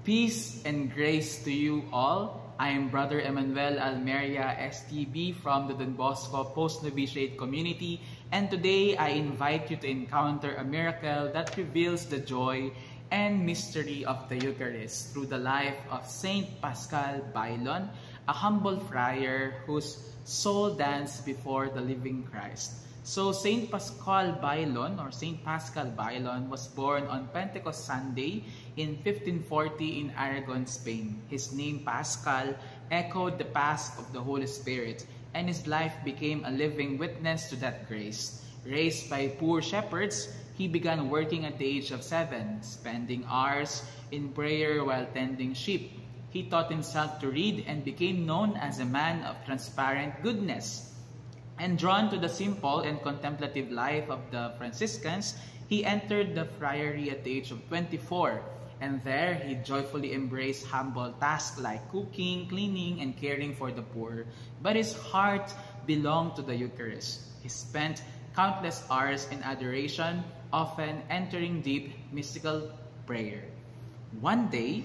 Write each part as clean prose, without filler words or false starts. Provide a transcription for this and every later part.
Peace and grace to you all. I am Brother Emmanuel Almeria STB from the Don Bosco Post-Novitiate Community, and today I invite you to encounter a miracle that reveals the joy and mystery of the Eucharist through the life of Saint Pascal Bailon, a humble friar whose soul danced before the living Christ. So Saint Pascal Bailon or Saint Pascal Bailon was born on Pentecost Sunday in 1540 in Aragon, Spain. His name Pascal echoed the past of the Holy Spirit, and his life became a living witness to that grace. Raised by poor shepherds, he began working at the age of 7, spending hours in prayer while tending sheep. He taught himself to read and became known as a man of transparent goodness. And drawn to the simple and contemplative life of the Franciscans, he entered the friary at the age of 24, and there he joyfully embraced humble tasks like cooking, cleaning, and caring for the poor. But his heart belonged to the Eucharist. He spent countless hours in adoration, often entering deep mystical prayer. One day,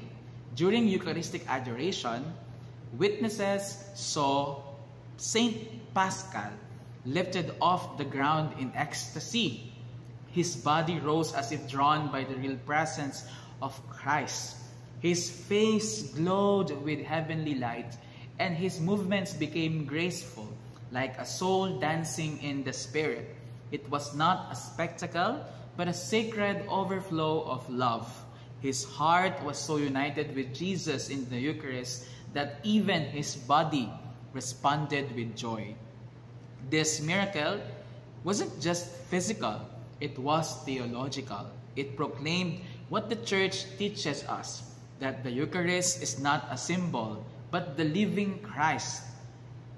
during Eucharistic adoration, witnesses saw Saint Pascal lifted off the ground in ecstasy. His body rose as if drawn by the real presence of Christ. His face glowed with heavenly light, and his movements became graceful, like a soul dancing in the Spirit. It was not a spectacle, but a sacred overflow of love. His heart was so united with Jesus in the Eucharist that even his body responded with joy. This miracle wasn't just physical, it was theological. It proclaimed what the Church teaches us, that the Eucharist is not a symbol, but the living Christ.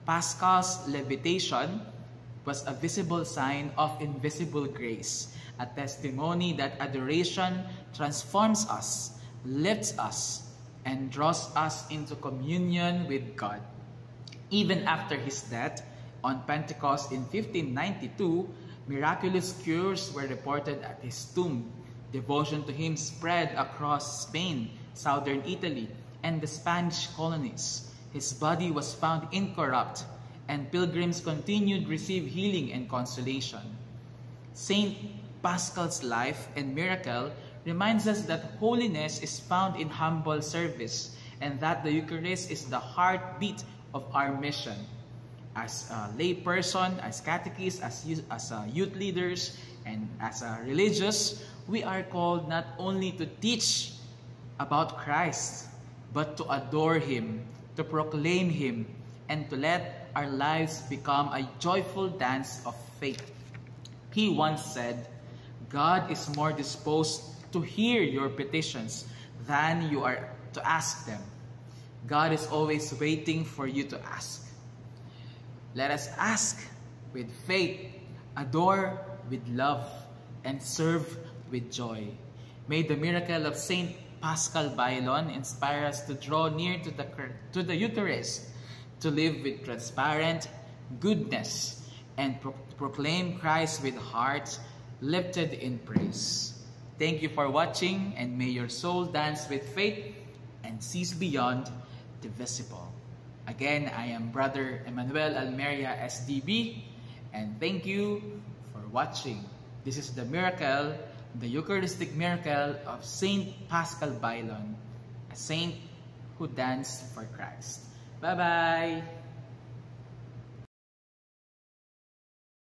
Pascal's levitation was a visible sign of invisible grace, a testimony that adoration transforms us, lifts us, and draws us into communion with God. Even after his death, on Pentecost in 1592, miraculous cures were reported at his tomb. Devotion to him spread across Spain, southern Italy, and the Spanish colonies. His body was found incorrupt, and pilgrims continued to receive healing and consolation. Saint Pascal's life and miracle reminds us that holiness is found in humble service, and that the Eucharist is the heartbeat of our mission. As a lay person, as catechists, as youth leaders, and as a religious, we are called not only to teach about Christ, but to adore Him, to proclaim Him, and to let our lives become a joyful dance of faith. He once said, "God is more disposed to hear your petitions than you are to ask them." God is always waiting for you to ask. Let us ask with faith, adore with love, and serve with joy. May the miracle of Saint Pascal Bailon inspire us to draw near to the Eucharist, to live with transparent goodness, and proclaim Christ with hearts lifted in praise. Thank you for watching, and may your soul dance with faith and sees beyond the visible. Again, I am Brother Emmanuel Almeria SDB, and thank you for watching. This is the miracle, the Eucharistic miracle of Saint Pascal Bailon, a saint who danced for Christ. Bye-bye!